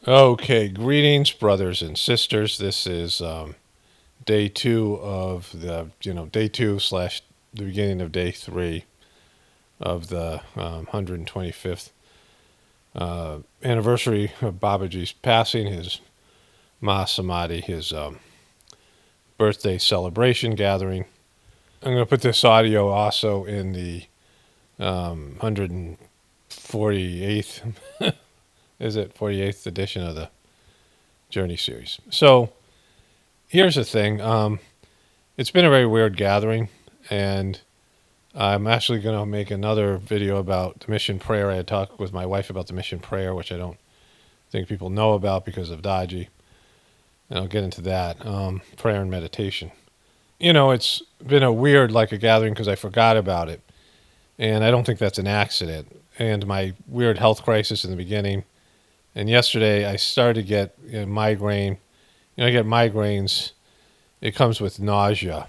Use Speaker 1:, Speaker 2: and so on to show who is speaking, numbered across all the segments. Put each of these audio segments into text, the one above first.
Speaker 1: Okay, greetings, brothers and sisters. This is day two of day two slash the beginning of day three of the 125th anniversary of Babuji's passing, his Mahasamadhi, his birthday celebration gathering. I'm going to put this audio also in the 148th, is it 48th edition of the Journey series. So here's the thing. It's been a very weird gathering, and I'm actually going to make another video about the mission prayer. I had talked with my wife about the mission prayer, which I don't think people know about because of Daji, and I'll get into that. Prayer and meditation. It's been a gathering because I forgot about it, and I don't think that's an accident. And my weird health crisis in the beginning, and yesterday I started to get migraine. I get migraines. It comes with nausea,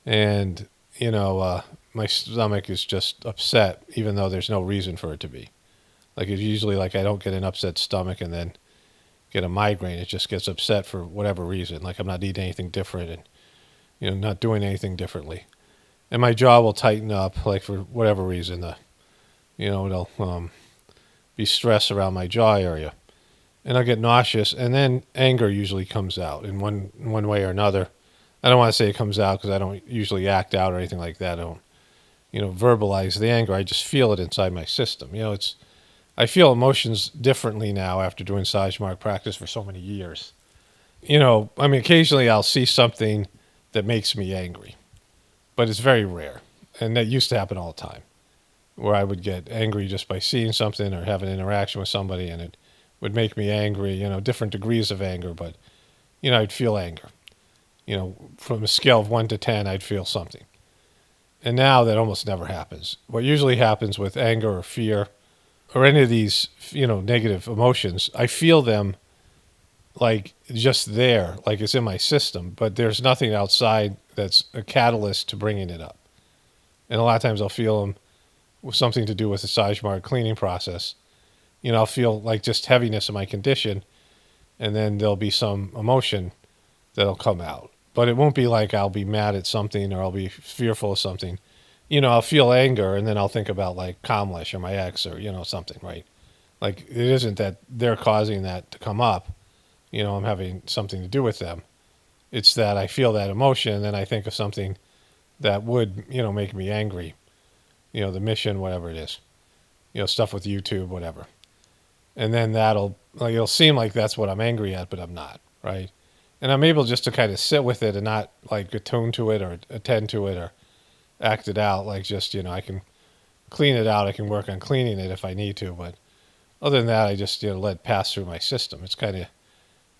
Speaker 1: and my stomach is just upset, even though there's no reason for it to be. Like it's usually like I don't get an upset stomach and then get a migraine. It just gets upset for whatever reason. Like I'm not eating anything different and not doing anything differently, and my jaw will tighten up like for whatever reason. It'll be stress around my jaw area, and I'll get nauseous, and then anger usually comes out in one way or another. I don't want to say it comes out because I don't usually act out or anything like that. I don't, verbalize the anger. I just feel it inside my system. I feel emotions differently now after doing Sahaj Marg practice for so many years. Occasionally I'll see something that makes me angry, but it's very rare. And that used to happen all the time, where I would get angry just by seeing something or have an interaction with somebody, and it would make me angry, different degrees of anger, but, I'd feel anger. From a scale of 1 to 10, I'd feel something. And now that almost never happens. What usually happens with anger or fear or any of these, negative emotions, I feel them like just there, like it's in my system, but there's nothing outside that's a catalyst to bringing it up. And a lot of times I'll feel them with something to do with the Sahaj Marg cleaning process. I'll feel like just heaviness in my condition, and then there'll be some emotion that'll come out. But it won't be like I'll be mad at something or I'll be fearful of something. I'll feel anger, and then I'll think about like Kamlesh or my ex or, something, right? Like it isn't that they're causing that to come up. I'm having something to do with them. It's that I feel that emotion, and then I think of something that would, make me angry. The mission, whatever it is. Stuff with YouTube, whatever. And then it'll seem like that's what I'm angry at, but I'm not, right? And I'm able just to kind of sit with it and not like attune to it or attend to it or act it out. Like just, I can clean it out. I can work on cleaning it if I need to. But other than that, I just, let it pass through my system. It's kind of,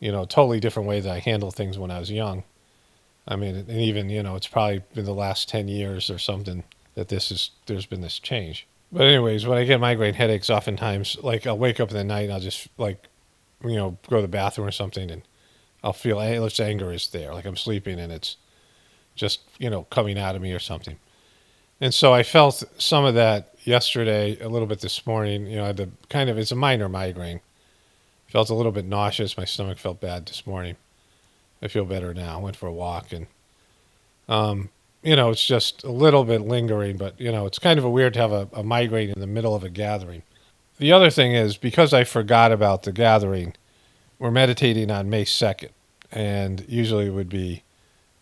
Speaker 1: a totally different way that I handled things when I was young. And even, it's probably been the last 10 years or something that there's been this change. But anyways, when I get migraine headaches, oftentimes, like I'll wake up in the night and I'll just like, go to the bathroom or something, and I'll feel anger is there. Like I'm sleeping and it's just, coming out of me or something. And so I felt some of that yesterday, a little bit this morning. I had it's a minor migraine. Felt a little bit nauseous. My stomach felt bad this morning. I feel better now. I went for a walk, and, it's just a little bit lingering, but, it's kind of weird to have a migraine in the middle of a gathering. The other thing is, because I forgot about the gathering, we're meditating on May 2nd, and usually it would be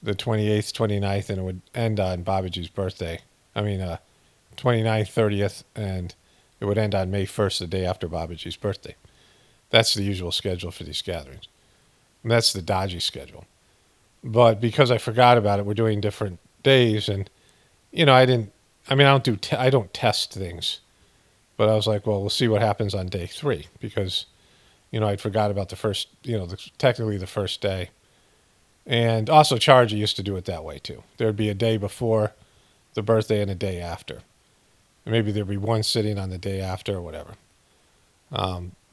Speaker 1: the 28th, 29th, and it would end on Babuji's birthday. 29th, 30th, and it would end on May 1st, the day after Babuji's birthday. That's the usual schedule for these gatherings. And that's the Daji schedule. But because I forgot about it, we're doing different days, and I don't test things, but I was like, well, we'll see what happens on day 3, because I'd forgot about the first, technically the first day. And also Charji used to do it that way too. There'd be a day before the birthday and a day after, and maybe there'd be one sitting on the day after or whatever.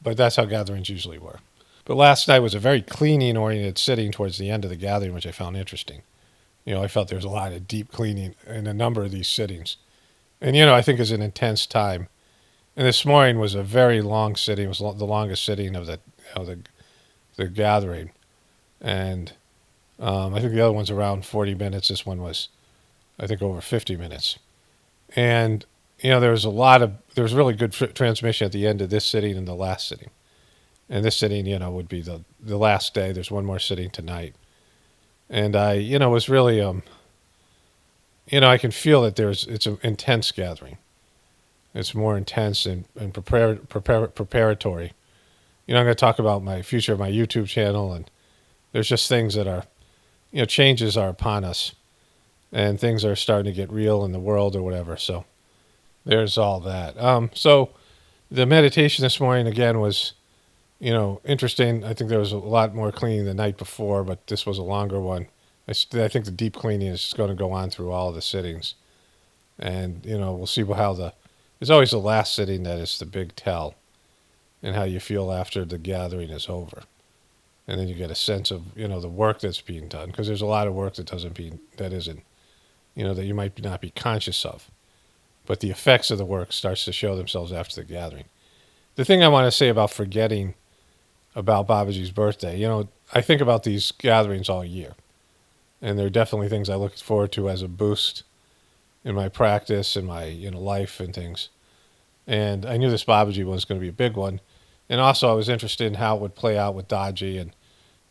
Speaker 1: But that's how gatherings usually were. But last night was a very cleaning-oriented sitting towards the end of the gathering, which I found interesting. I felt there was a lot of deep cleaning in a number of these sittings. And, I think it's an intense time. And this morning was a very long sitting. It was the longest sitting of the the gathering, and I think the other one's around 40 minutes. This one was, I think, over 50 minutes. And there was really good transmission at the end of this sitting and the last sitting. And this sitting, would be the last day. There's one more sitting tonight. And I, was really, I can feel that it's an intense gathering. It's more intense and preparatory. I'm going to talk about my future of my YouTube channel, and there's just things that are, changes are upon us, and things are starting to get real in the world or whatever. So there's all that. So the meditation this morning again was, interesting. I think there was a lot more cleaning the night before, but this was a longer one. I think the deep cleaning is going to go on through all of the sittings, and we'll see it's always the last sitting that is the big tell, and how you feel after the gathering is over. And then you get a sense of, the work that's being done, because there's a lot of work that isn't, that you might not be conscious of. But the effects of the work starts to show themselves after the gathering. The thing I want to say about forgetting about Babuji's birthday, I think about these gatherings all year. And there are definitely things I look forward to as a boost in my practice and my life and things. And I knew this Babuji one was going to be a big one. And also I was interested in how it would play out with Daji and,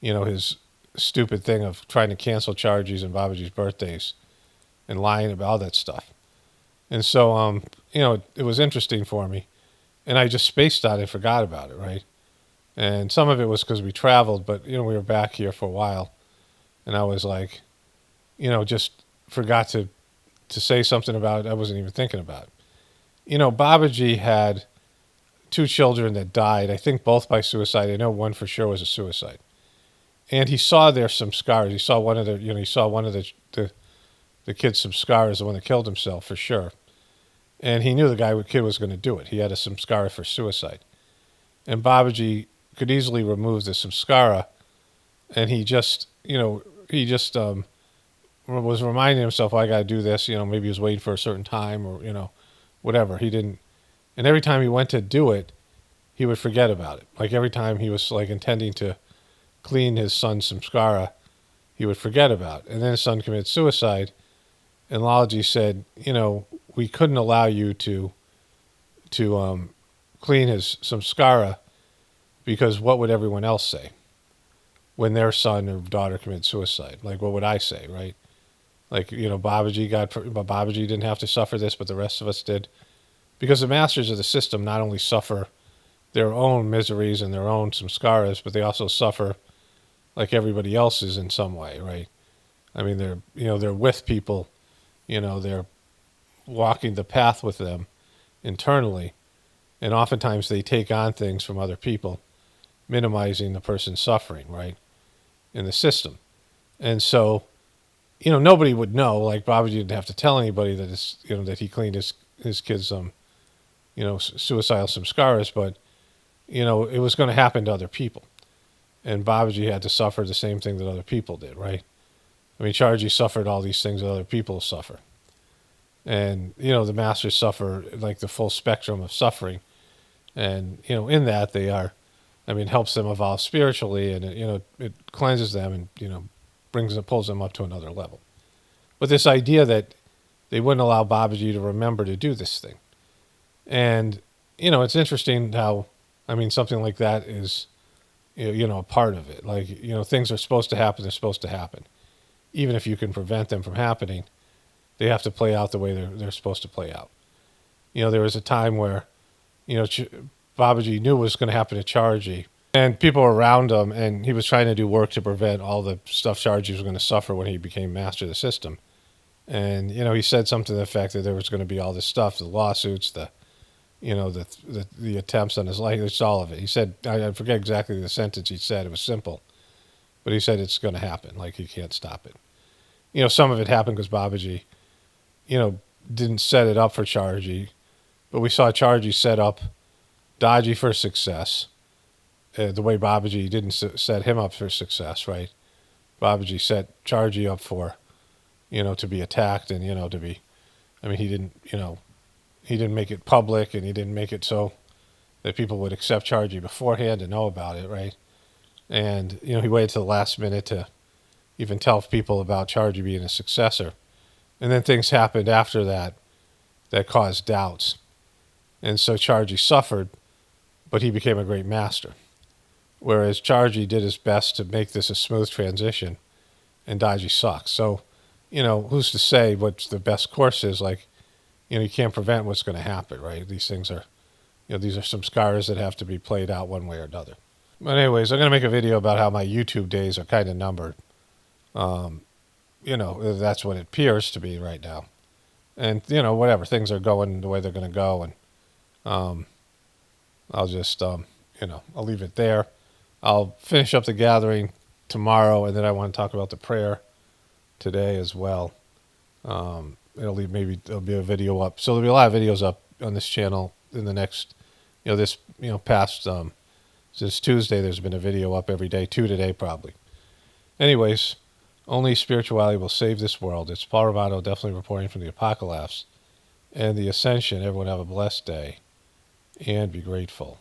Speaker 1: his stupid thing of trying to cancel charges on Babuji's birthdays and lying about all that stuff. And so, it was interesting for me. And I just spaced on it and forgot about it, right? And some of it was because we traveled, but, we were back here for a while. And I was like, just forgot to say something about it I wasn't even thinking about. Babuji had 2 children that died, I think both by suicide. I know one for sure was a suicide. And he saw there some scars. He saw one of the kid's some scars, the one that killed himself for sure. And he knew the kid was going to do it. He had a samskara for suicide. And Babuji could easily remove the samskara, and he just was reminding himself, I got to do this. Maybe he was waiting for a certain time or, whatever. He didn't. And every time he went to do it, he would forget about it. Like every time he was like intending to clean his son's samskara, he would forget about it. And then his son committed suicide, and Lalaji said, we couldn't allow you to clean his samskara, because what would everyone else say when their son or daughter committed suicide? Like, what would I say, right? Like, Babuji didn't have to suffer this, but the rest of us did. Because the masters of the system not only suffer their own miseries and their own samskaras, but they also suffer like everybody else is in some way, right? I mean, they're with people, they're walking the path with them internally, and oftentimes they take on things from other people, minimizing the person's suffering, right, in the system. And so, nobody would know. Like Babuji didn't have to tell anybody that that he cleaned his kids suicidal samskaras, but it was going to happen to other people, and Babuji had to suffer the same thing that other people did, right? I mean, Charji suffered all these things that other people suffer, and the masters suffer like the full spectrum of suffering, and in that they are, helps them evolve spiritually, and it cleanses them and pulls them up to another level. But this idea that they wouldn't allow Babuji to remember to do this thing. And, it's interesting how, something like that is, a part of it. Like, things are supposed to happen, they're supposed to happen. Even if you can prevent them from happening, they have to play out the way they're supposed to play out. There was a time where, Babuji knew what was going to happen to Charji, and people were around him, and he was trying to do work to prevent all the stuff Charji was going to suffer when he became master of the system. And, he said something to the effect that there was going to be all this stuff, the lawsuits, the attempts on his life, it's all of it. He said, I forget exactly the sentence he said, it was simple, but he said it's going to happen, like he can't stop it. Some of it happened because Babuji, didn't set it up for Charji, but we saw Charji set up Daji for success, the way Babuji didn't set him up for success, right? Babuji set Charji up for, to be attacked and, to be, he didn't make it public, and he didn't make it so, that people would accept Chargy beforehand and know about it, right? And, you know, he waited till the last minute to even tell people about Chargy being a successor. And then things happened after that that caused doubts. And so Chargy suffered, but he became a great master. Whereas Chargy did his best to make this a smooth transition, and Daiji sucks. So, you know, who's to say what the best course is? Like, you know, you can't prevent what's going to happen, right? These things are, you know, these are some scars that have to be played out one way or another. But anyways, I'm going to make a video about how my YouTube days are kind of numbered. You know, that's what it appears to be right now. And, you know, whatever, things are going the way they're going to go. And I'll just, you know, I'll leave it there. I'll finish up the gathering tomorrow, and then I want to talk about the prayer today as well. It'll be a video up. So there'll be a lot of videos up on this channel in the next, you know, this, you know, past, since Tuesday, there's been a video up every day, 2 today probably. Anyways, only spirituality will save this world. It's Paul Romano, definitely reporting from the Apocalaughs and the Ascension. Everyone have a blessed day and be grateful.